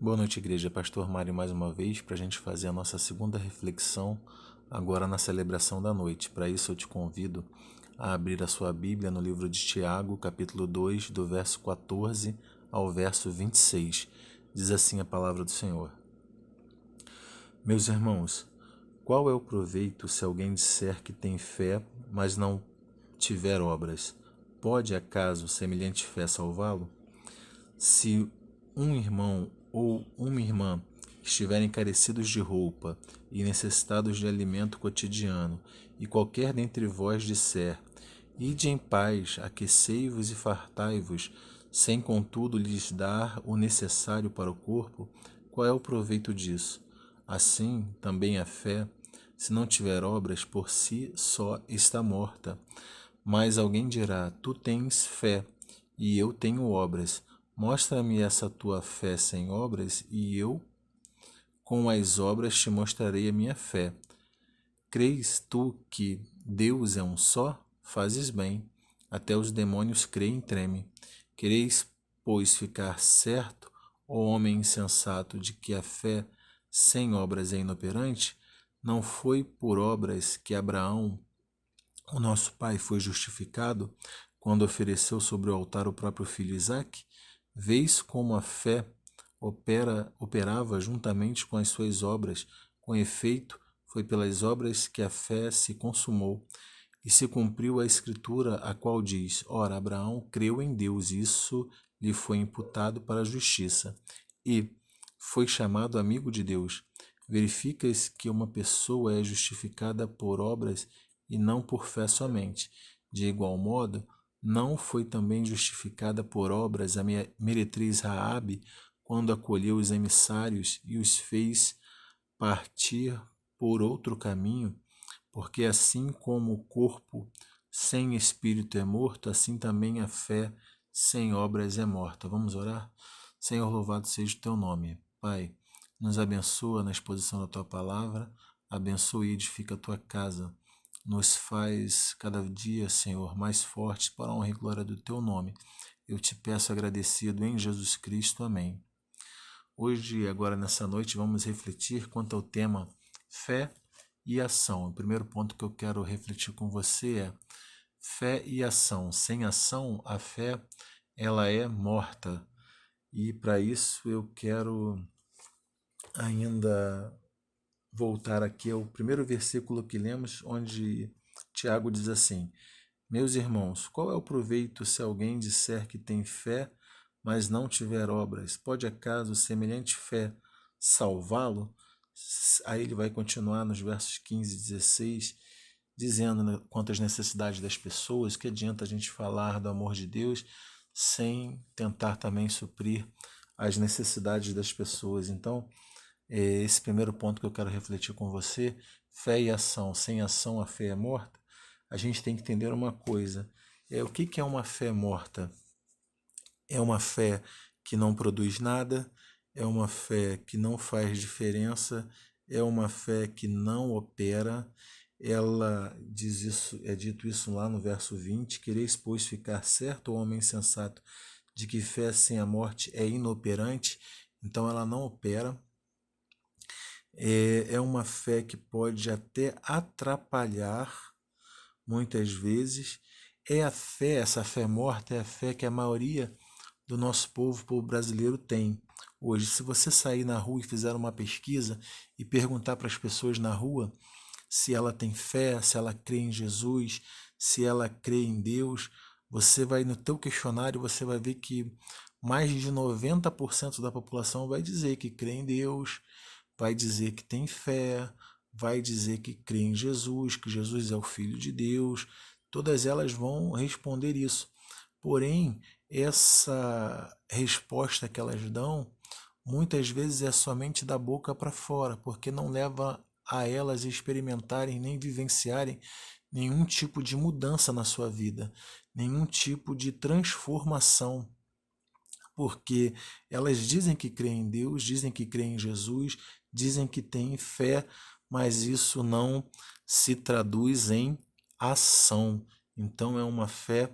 Boa noite, igreja. Pastor Mário mais uma vez para a gente fazer a nossa segunda reflexão agora na celebração da noite. Para isso eu te convido a abrir a sua Bíblia no livro de Tiago, capítulo 2, do verso 14 ao verso 26. Diz assim a palavra do Senhor. Meus irmãos, qual é o proveito se alguém disser que tem fé, mas não tiver obras? Pode acaso semelhante fé salvá-lo? Se um irmão ou uma irmã estiverem carecidos de roupa e necessitados de alimento cotidiano, e qualquer dentre vós disser: Ide em paz, aquecei-vos e fartai-vos, sem contudo lhes dar o necessário para o corpo, qual é o proveito disso? Assim, também a fé, se não tiver obras, por si só está morta. Mas alguém dirá: Tu tens fé, e eu tenho obras. Mostra-me essa tua fé sem obras, e eu, com as obras, te mostrarei a minha fé. Crês tu que Deus é um só? Fazes bem. Até os demônios creem e tremem. Quereis, pois, ficar certo, ó homem insensato, de que a fé sem obras é inoperante? Não foi por obras que Abraão, o nosso pai, foi justificado quando ofereceu sobre o altar o próprio filho Isaque? Vês como a fé operava juntamente com as suas obras. Com efeito, foi pelas obras que a fé se consumou. E se cumpriu a escritura, a qual diz: Ora, Abraão creu em Deus, e isso lhe foi imputado para a justiça. E foi chamado amigo de Deus. Verificas que uma pessoa é justificada por obras e não por fé somente. De igual modo, não foi também justificada por obras a meretriz Raabe, quando acolheu os emissários e os fez partir por outro caminho? Porque assim como o corpo sem espírito é morto, assim também a fé sem obras é morta. Vamos orar? Senhor, louvado seja o teu nome. Pai, nos abençoa na exposição da tua palavra, abençoa e edifica a tua casa. Nos faz cada dia, Senhor, mais fortes para a honra e glória do teu nome. Eu te peço agradecido em Jesus Cristo. Amém. Hoje, agora nessa noite, vamos refletir quanto ao tema fé e ação. O primeiro ponto que eu quero refletir com você é fé e ação. Sem ação, a fé ela é morta. E para isso eu quero ainda voltar aqui ao primeiro versículo que lemos, onde Tiago diz assim: Meus irmãos, qual é o proveito se alguém disser que tem fé, mas não tiver obras? Pode acaso semelhante fé salvá-lo? Aí ele vai continuar nos versos 15 e 16, dizendo, né, quanto às necessidades das pessoas, que adianta a gente falar do amor de Deus sem tentar também suprir as necessidades das pessoas. Então, esse primeiro ponto que eu quero refletir com você, fé e ação. Sem ação a fé é morta. A gente tem que entender uma coisa. O que é uma fé morta? É uma fé que não produz nada, é uma fé que não faz diferença, é uma fé que não opera. Ela diz isso, é dito isso lá no verso 20: Quereis, pois, ficar certo, homem sensato, de que fé sem a morte é inoperante. Então ela não opera. É uma fé que pode até atrapalhar muitas vezes. É a fé, essa fé morta, é a fé que a maioria do nosso povo brasileiro tem hoje. Se você sair na rua e fizer uma pesquisa e perguntar para as pessoas na rua se ela tem fé, se ela crê em Jesus, se ela crê em Deus, você vai no teu questionário, você vai ver que mais de 90% da população vai dizer que crê em Deus, vai dizer que tem fé, vai dizer que crê em Jesus, que Jesus é o Filho de Deus. Todas elas vão responder isso. Porém, essa resposta que elas dão muitas vezes é somente da boca para fora, porque não leva a elas experimentarem nem vivenciarem nenhum tipo de mudança na sua vida, nenhum tipo de transformação, porque elas dizem que creem em Deus, dizem que creem em Jesus, dizem que têm fé, mas isso não se traduz em ação. Então é uma fé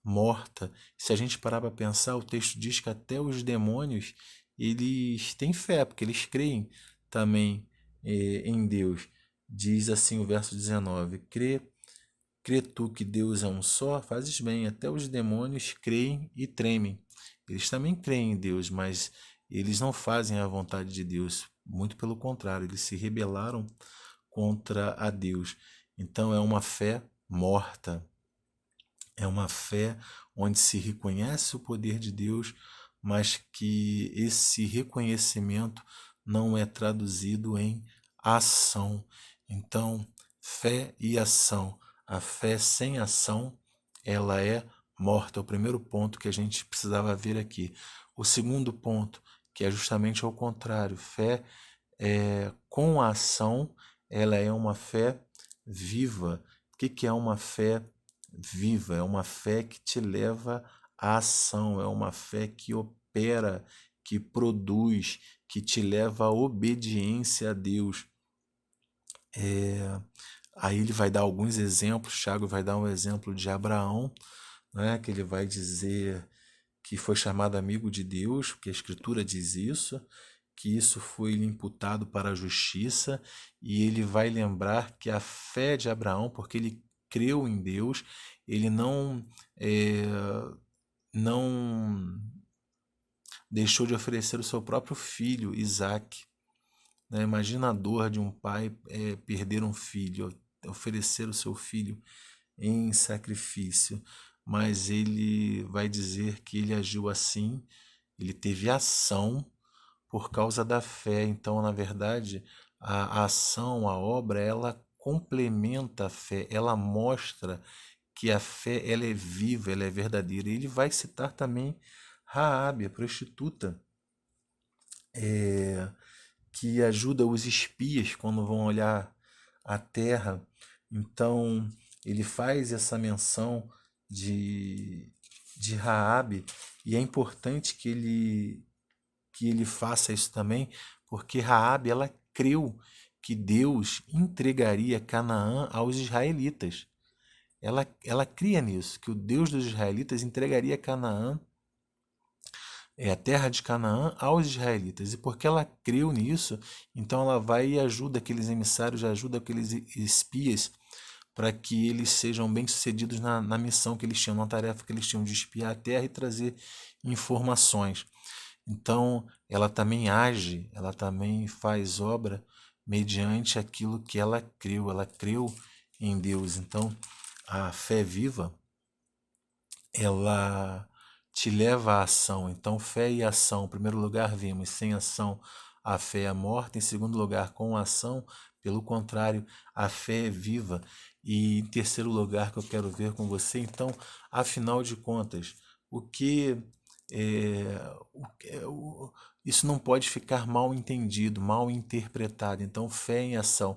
morta. Se a gente parar para pensar, o texto diz que até os demônios eles têm fé, porque eles creem também em Deus. Diz assim o verso 19: crê tu que Deus é um só, fazes bem, até os demônios creem e tremem. Eles também creem em Deus, mas eles não fazem a vontade de Deus. Muito pelo contrário, eles se rebelaram contra a Deus. Então é uma fé morta. É uma fé onde se reconhece o poder de Deus, mas que esse reconhecimento não é traduzido em ação. Então, fé e ação. A fé sem ação, ela é morta. É o primeiro ponto que a gente precisava ver aqui. O segundo ponto, que é justamente ao contrário, fé com a ação, ela é uma fé viva. O que é uma fé viva? É uma fé que te leva à ação, é uma fé que opera, que produz, que te leva à obediência a Deus. Aí ele vai dar alguns exemplos. Tiago vai dar um exemplo de Abraão, né, que ele vai dizer que foi chamado amigo de Deus, porque a Escritura diz isso, que isso foi lhe imputado para a justiça, e ele vai lembrar que a fé de Abraão, porque ele creu em Deus, ele não deixou de oferecer o seu próprio filho, Isaque. Né? Imagina a dor de um pai perder um filho, oferecer o seu filho em sacrifício, mas ele vai dizer que ele agiu assim, ele teve ação por causa da fé. Então, na verdade, a ação, a obra, ela complementa a fé, ela mostra que a fé ela é viva, ela é verdadeira. E ele vai citar também Raabe, a prostituta, que ajuda os espias quando vão olhar a terra. Então, ele faz essa menção de Raabe, e é importante que ele faça isso também, porque Raabe ela creu que Deus entregaria Canaã aos israelitas. Ela cria nisso, que o Deus dos israelitas entregaria Canaã, a terra de Canaã, aos israelitas. E porque ela creu nisso, então ela vai e ajuda aqueles emissários, ajuda aqueles espias, para que eles sejam bem-sucedidos na missão que eles tinham, na tarefa que eles tinham de espiar a terra e trazer informações. Então, ela também age, ela também faz obra mediante aquilo que ela creu em Deus. Então, a fé viva, ela te leva à ação. Então, fé e ação, em primeiro lugar, vimos, sem ação, a fé é morta. Em segundo lugar, com ação, pelo contrário, a fé é viva. E em terceiro lugar, que eu quero ver com você, então, afinal de contas, o que isso não pode ficar mal entendido, mal interpretado. Então, fé em ação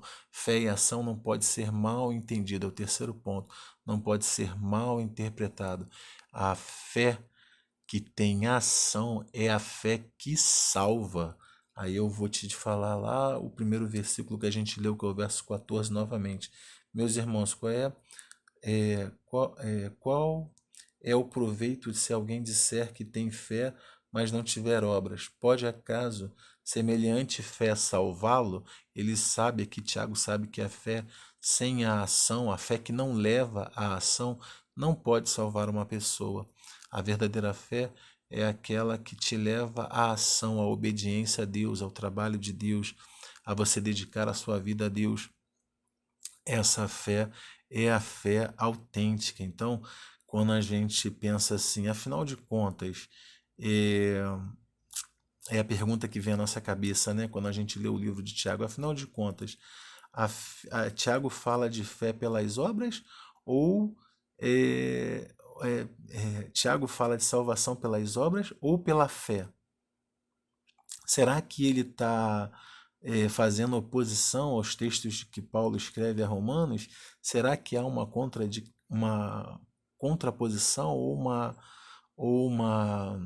não pode ser mal entendido. É o terceiro ponto. Não pode ser mal interpretado. A fé que tem ação é a fé que salva. Aí eu vou te falar lá o primeiro versículo que a gente leu, que é o verso 14 novamente. Meus irmãos, qual é o proveito de se alguém disser que tem fé, mas não tiver obras? Pode acaso semelhante fé salvá-lo? Ele sabe que Tiago sabe que a fé sem a ação, a fé que não leva à ação, não pode salvar uma pessoa. A verdadeira fé é aquela que te leva à ação, à obediência a Deus, ao trabalho de Deus, a você dedicar a sua vida a Deus. Essa fé é a fé autêntica. Então, quando a gente pensa assim, afinal de contas, é, é a pergunta que vem à nossa cabeça, né? Quando a gente lê o livro de Tiago, afinal de contas, Tiago fala de fé pelas obras ou é, Tiago fala de salvação pelas obras ou pela fé? Será que ele está fazendo oposição aos textos que Paulo escreve a Romanos? Será que há uma contraposição ou uma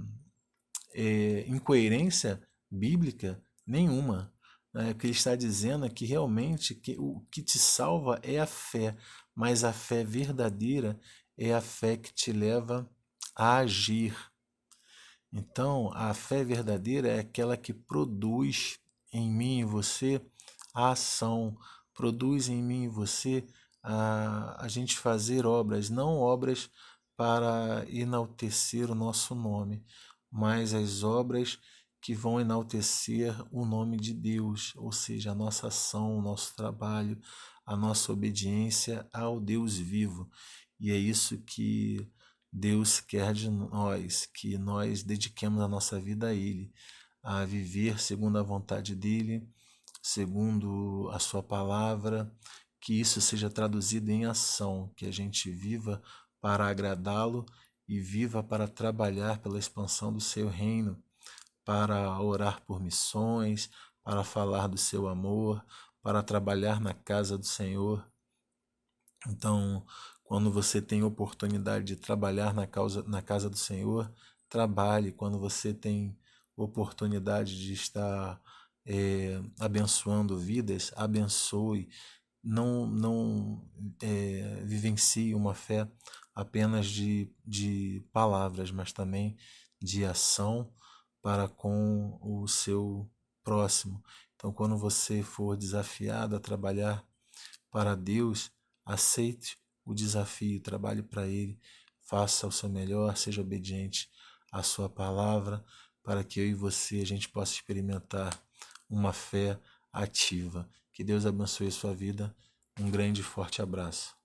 incoerência bíblica? Nenhuma. O que ele está dizendo é que realmente o que te salva é a fé, mas a fé verdadeira é a fé que te leva a agir. Então, a fé verdadeira é aquela que produz em mim e você a ação, produz em mim e você a gente fazer obras, não obras para enaltecer o nosso nome, mas as obras que vão enaltecer o nome de Deus, ou seja, a nossa ação, o nosso trabalho, a nossa obediência ao Deus vivo. E é isso que Deus quer de nós, que nós dediquemos a nossa vida a Ele, a viver segundo a vontade dEle, segundo a Sua palavra, que isso seja traduzido em ação, que a gente viva para agradá-lo e viva para trabalhar pela expansão do Seu reino, para orar por missões, para falar do Seu amor, para trabalhar na casa do Senhor. Então, quando você tem oportunidade de trabalhar na casa do Senhor, trabalhe. Quando você tem oportunidade de estar abençoando vidas, abençoe. Não vivencie uma fé apenas de palavras, mas também de ação para com o seu próximo. Então, quando você for desafiado a trabalhar para Deus, aceite o desafio, trabalhe para Ele, faça o seu melhor, seja obediente à sua palavra, para que eu e você a gente possa experimentar uma fé ativa. Que Deus abençoe a sua vida. Um grande e forte abraço.